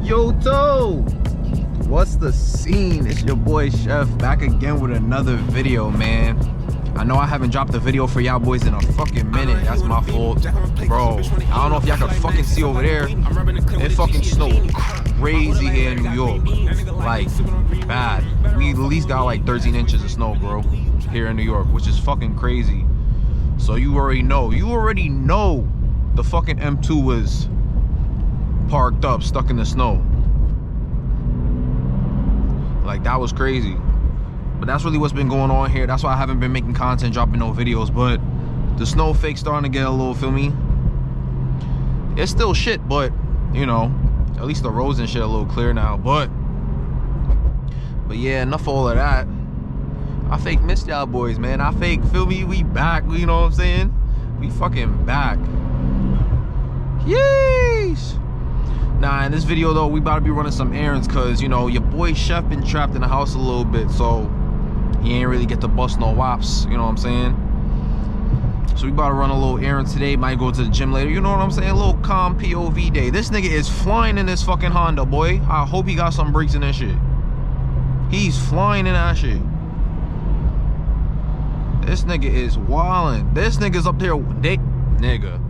Yo, Toe! What's the scene? It's your boy Chef back again with another video, man. I know I haven't dropped a video for y'all boys in a fucking minute. That's my fault. Bro, I don't know if y'all can fucking see over there. It fucking snowed crazy here in New York. Like, bad. We at least got like 13 inches of snow, bro, here in New York, which is fucking crazy. So you already know. The fucking M2 was parked up, stuck in the snow. Like, that was crazy. But that's really what's been going on here. That's why I haven't been making content, dropping no videos. But the snow fake starting to get a little, feel me? It's still shit, but you know, at least the roads and shit are a little clear now. But yeah, enough of all of that. I fake missed y'all boys, man. I fake, feel me? We back, you know what I'm saying? We fucking back. Yeesh. Nah, in this video though, we about to be running some errands, cause you know your boy Chef been trapped in the house a little bit, so he ain't really get to bust no wops, you know what I'm saying? So we about to run a little errand today, might go to the gym later, you know what I'm saying? A little calm POV day. This nigga is flying in this fucking Honda, boy. I hope he got some brakes in this shit. He's flying in that shit. This nigga is wildin'. This nigga's up there, nigga.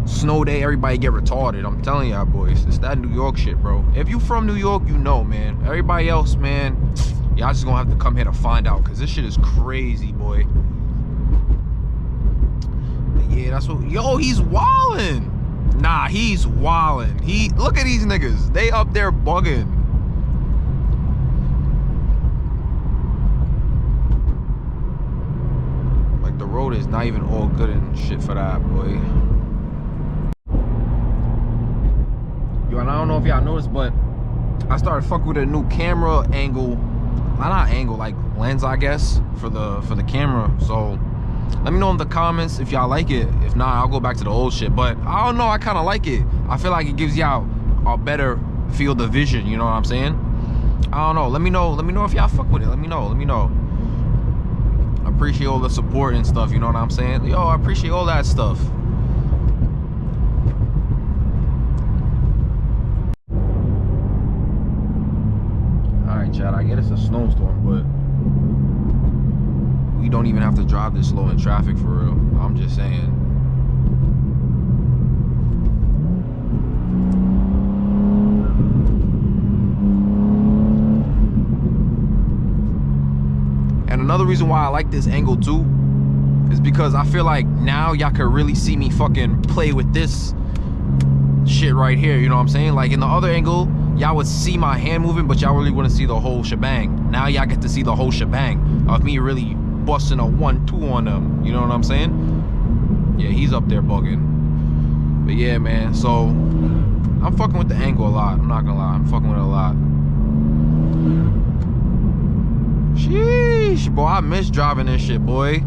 Snow day, everybody get retarded. I'm telling y'all boys, it's that New York shit, bro. If you from New York, you know, man. Everybody else, man, y'all just gonna have to come here to find out, because this shit is crazy, boy. But yeah, that's what, yo, he's wildin'. Nah, he's wildin'. Look at these niggas, they up there bugging. Like, the road is not even all good and shit for that, boy. And I don't know if y'all noticed, but I started fucking with a new camera angle, not angle, like lens, I guess, for the camera. So let me know in the comments if y'all like it. If not, I'll go back to the old shit. But I don't know, I kind of like it. I feel like it gives y'all a better field of vision, you know what I'm saying? I don't know. Let me know if y'all fuck with it. Let me know. I appreciate all the support and stuff, you know what I'm saying? Yo, I appreciate all that stuff. Chat, I get it's a snowstorm, but we don't even have to drive this slow in traffic for real. I'm just saying. And another reason why I like this angle too is because I feel like now y'all can really see me fucking play with this shit right here, you know what I'm saying? Like in the other angle, y'all would see my hand moving, but y'all really wouldn't see the whole shebang. Now y'all get to see the whole shebang of me really busting a 1-2 on them. You know what I'm saying? Yeah, he's up there bugging. But yeah, man, so I'm fucking with the angle a lot. I'm not gonna lie, I'm fucking with it a lot. Sheesh, boy, I miss driving this shit, boy.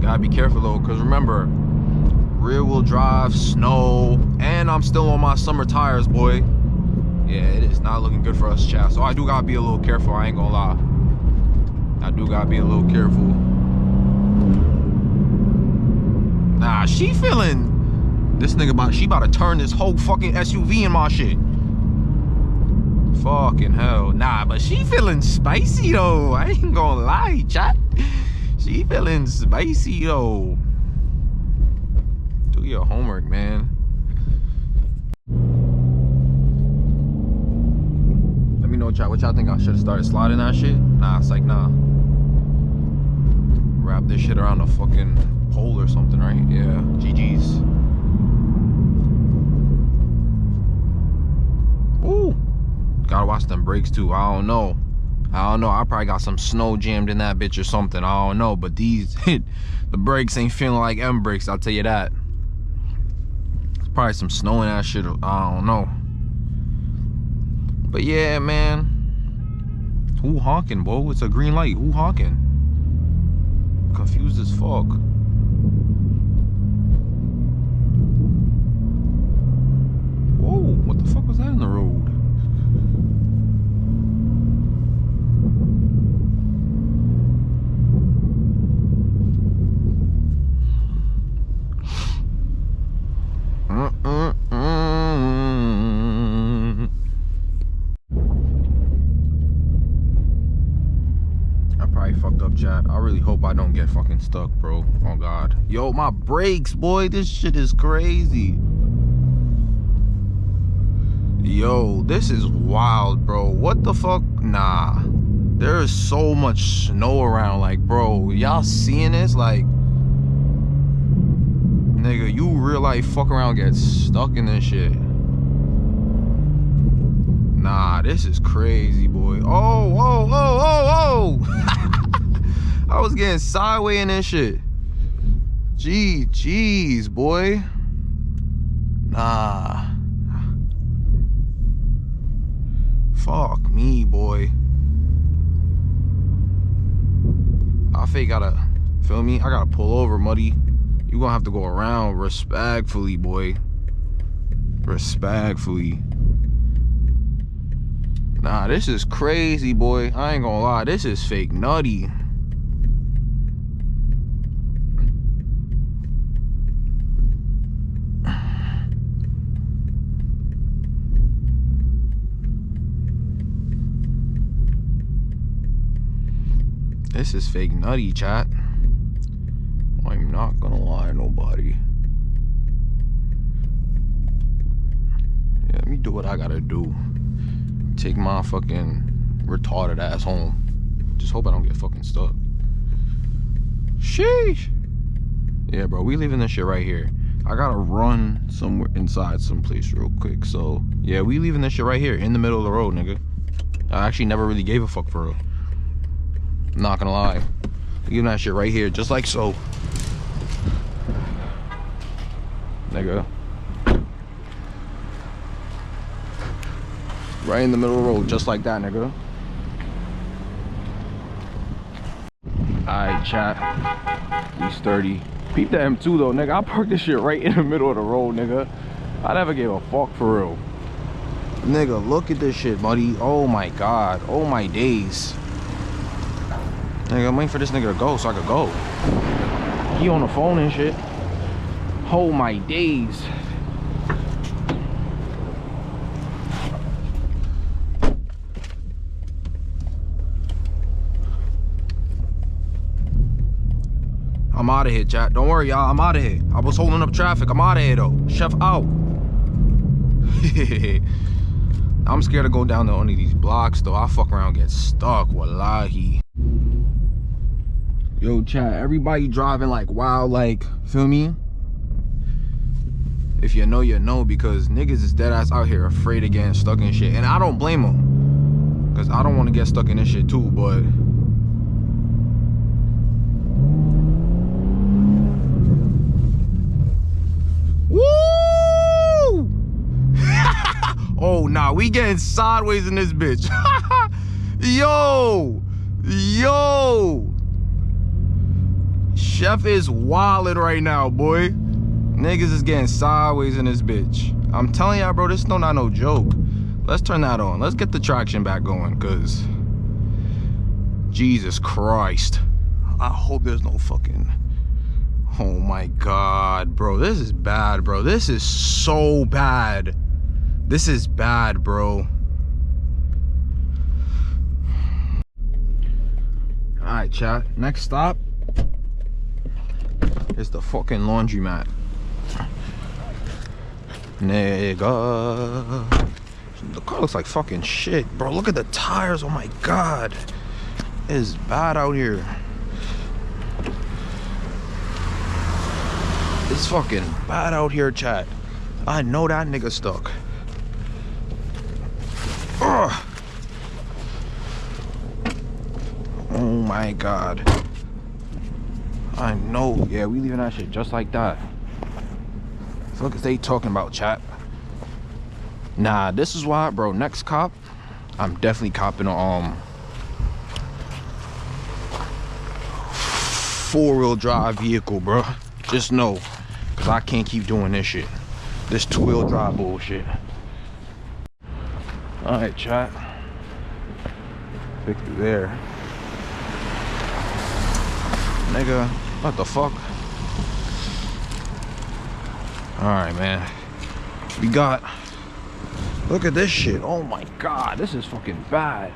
Gotta be careful though, because remember, rear wheel drive, snow, and I'm still on my summer tires, boy. Yeah, it is not looking good for us, chat. So I do gotta be a little careful, I ain't gonna lie. I do gotta be a little careful. Nah, she feeling, this nigga she about to turn this whole fucking SUV in my shit. Fucking hell. Nah, but she feeling spicy though, I ain't gonna lie, chat. She feeling spicy though. Do your homework, man. Let me know what y'all think. I should have started sliding that shit. Nah, it's like nah. Wrap this shit around a fucking pole or something, right? Yeah. GG's. Ooh. Gotta watch them brakes too. I don't know. I probably got some snow jammed in that bitch or something. I don't know, but these the brakes ain't feeling like M brakes, I'll tell you that. There's probably some snow in that shit, I don't know. But yeah, man. Who honking, boy? It's a green light. Who honking? Confused as fuck. get fucking stuck, bro. Oh god. Yo, my brakes, boy, this shit is crazy. Yo, this is wild, bro. What the fuck? Nah, there is so much snow around. Like, bro, y'all seeing this? Like, nigga, you real life fuck around, get stuck in this shit. Nah, this is crazy, boy. Oh, oh, oh, oh, oh. I was getting sideways in this shit. Jeez, boy. Nah. Fuck me, boy. I fake gotta, feel me? I gotta pull over, muddy. You gonna have to go around respectfully, boy. Respectfully. Nah, this is crazy, boy. I ain't gonna lie, this is fake nutty. This is fake nutty, chat. I'm not gonna lie to nobody. Yeah, let me do what I gotta do. Take my fucking retarded ass home. Just hope I don't get fucking stuck. Sheesh. Yeah, bro, we leaving this shit right here. I gotta run somewhere inside someplace real quick. So, yeah, we leaving this shit right here in the middle of the road, nigga. I actually never really gave a fuck for real. I'm not gonna lie. Leaving that shit right here, just like so. Nigga. Right in the middle of the road, just like that, nigga. Alright, chat. We sturdy. Peep the M2 though, nigga. I parked this shit right in the middle of the road, nigga. I never gave a fuck for real. Nigga, look at this shit, buddy. Oh my god. Oh my days. Nigga, I'm waiting for this nigga to go so I could go. He on the phone and shit. Oh my days. I'm out of here, chat. Don't worry, y'all. I'm out of here. I was holding up traffic. I'm out of here, though. Chef out. I'm scared to go down to one of these blocks, though. I fuck around and get stuck. Wallahi. Yo, chat. Everybody driving like wild, like, feel me? If you know, you know, because niggas is dead ass out here afraid of getting stuck in shit. And I don't blame them. Because I don't want to get stuck in this shit, too, but... Woo! Oh, nah, we getting sideways in this bitch. Yo! Yo! Chef is wildin' right now, boy. Niggas is getting sideways in this bitch. I'm telling y'all, bro, this not no joke. Let's turn that on. Let's get the traction back going, cause Jesus Christ. I hope there's no fucking... Oh my god, bro. This is bad, bro. This is so bad. This is bad, bro. Alright, chat. Next stop is the fucking laundromat. Nigga. The car looks like fucking shit, bro. Look at the tires. Oh my god. It is bad out here. It's fucking bad out here, chat. I know that nigga stuck. Ugh. Oh my god. I know. Yeah, we leaving that shit just like that. Fuck is they talking about, chat? Nah, this is why, bro. Next cop, I'm definitely copping a four-wheel drive vehicle, bro. Just know, cause I can't keep doing this shit. This two-wheel drive bullshit. All right, chat. Pick through there, nigga. What the fuck? All right, man. We got. Look at this shit. Oh my god, this is fucking bad.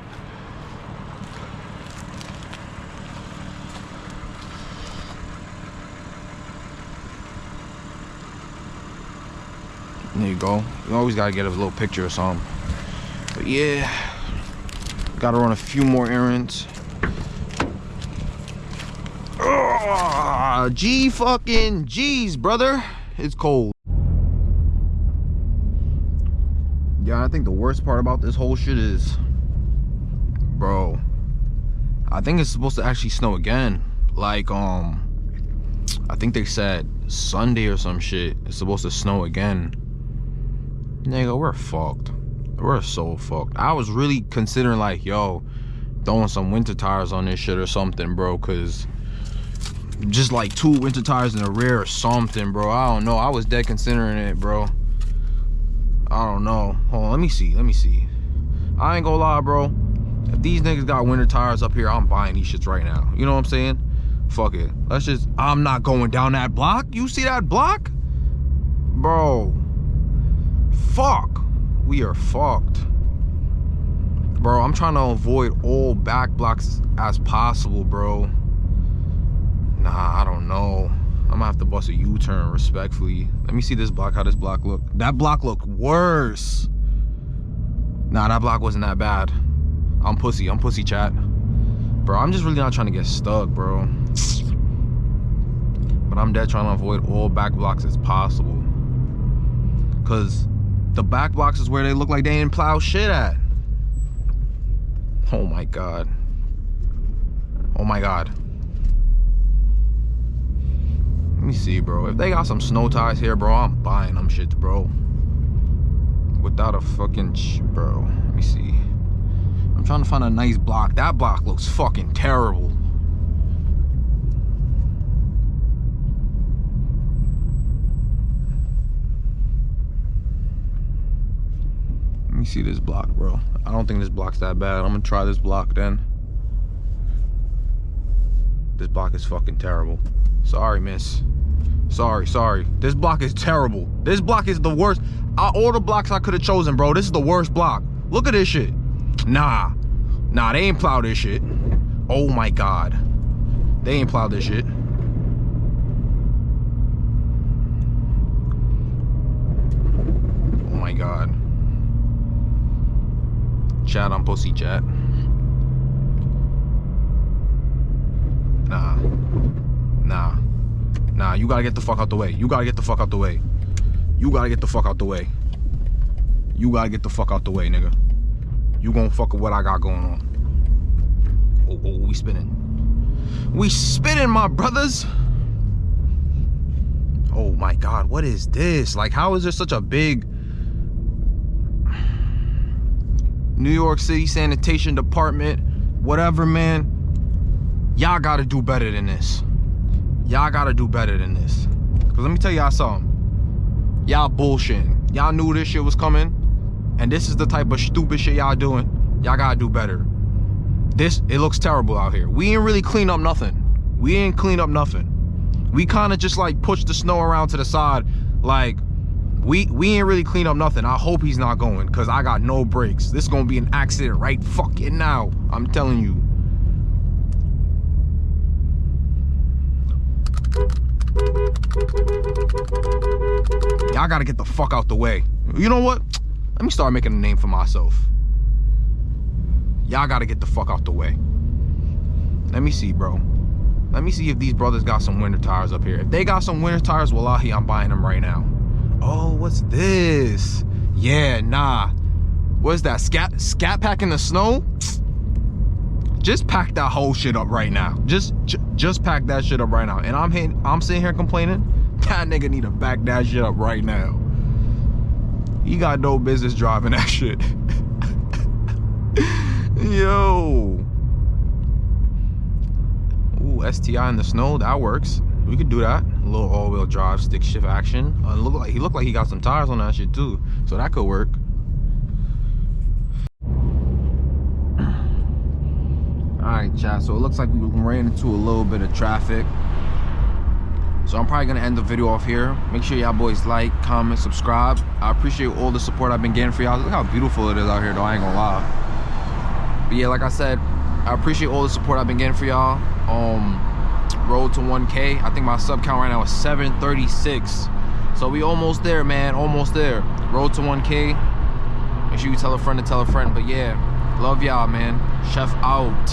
There you go. You always gotta get a little picture or something. But yeah, gotta run a few more errands. G fucking G's, brother. It's cold. Yeah, I think the worst part about this whole shit is, bro, I think it's supposed to actually snow again. Like, I think they said Sunday or some shit. It's supposed to snow again. Nigga, we're fucked. We're so fucked. I was really considering, like, yo, throwing some winter tires on this shit or something, bro, cause just like 2 winter tires in the rear or something, bro. I don't know. I was dead considering it, bro. I don't know. Hold on, let me see. I ain't gonna lie, bro. If these niggas got winter tires up here, I'm buying these shits right now. You know what I'm saying? Fuck it. Let's just, I'm not going down that block. You see that block? Bro. Fuck. We are fucked. Bro, I'm trying to avoid all back blocks as possible, bro. Nah, I don't know. I'm gonna have to bust a U-turn respectfully. Let me see this block, how this block look. That block looked worse. Nah, that block wasn't that bad. I'm pussy, chat. Bro, I'm just really not trying to get stuck, bro. But I'm dead trying to avoid all back blocks as possible. Cause the back blocks is where they look like they didn't plow shit at. Oh my God. Oh my God. Let me see, bro. If they got some snow tires here, bro, I'm buying them shits, bro. Without a fucking bro. Let me see. I'm trying to find a nice block. That block looks fucking terrible. Let me see this block, bro. I don't think this block's that bad. I'm gonna try this block then. This block is fucking terrible. Sorry, miss. Sorry. This block is terrible. This block is the worst. All the blocks I could have chosen, bro. This is the worst block. Look at this shit. Nah, they ain't plowed this shit. Oh my God. They ain't plowed this shit. Oh my God. Chat, I'm pussy, chat. Nah, you gotta get the fuck out the way. You gotta get the fuck out the way, nigga. You gonna fuck with what I got going on. Oh, we spinning, my brothers. Oh my God, what is this? Like, how is there such a big New York City Sanitation Department, whatever, man? Y'all gotta do better than this. Cause let me tell y'all something. Y'all bullshitting. Y'all knew this shit was coming, and this is the type of stupid shit y'all doing. Y'all gotta do better. It looks terrible out here. We ain't really clean up nothing. We kind of just like pushed the snow around to the side. Like, we ain't really clean up nothing. I hope he's not going, cause I got no brakes. This is gonna be an accident right fucking now. I'm telling you. Y'all gotta get the fuck out the way. You know what? Let me start making a name for myself. Y'all gotta get the fuck out the way. Let me see, bro. Let me see if these brothers got some winter tires up here. If they got some winter tires, wallahi, I'm buying them right now. Oh, what's this? Yeah, nah. What's that? Scat pack in the snow? Just pack that whole shit up right now. Just pack that shit up right now. And I'm sitting here complaining. That nigga need to back that shit up right now. He got no business driving that shit. Yo. Ooh, STI in the snow, that works. We could do that. A little all-wheel drive, stick shift action. He looked like he got some tires on that shit too, so that could work. Alright, chat, so it looks like we ran into a little bit of traffic. So I'm probably gonna end the video off here. Make sure y'all boys like, comment, subscribe. I appreciate all the support I've been getting for y'all. Look how beautiful it is out here though, I ain't gonna lie. But yeah, like I said, I appreciate all the support I've been getting for y'all. Road to 1K. I think my sub count right now is 736. So we almost there, man, almost there. Road to 1K. Make sure you tell a friend to tell a friend. But yeah, love y'all, man. Chef out.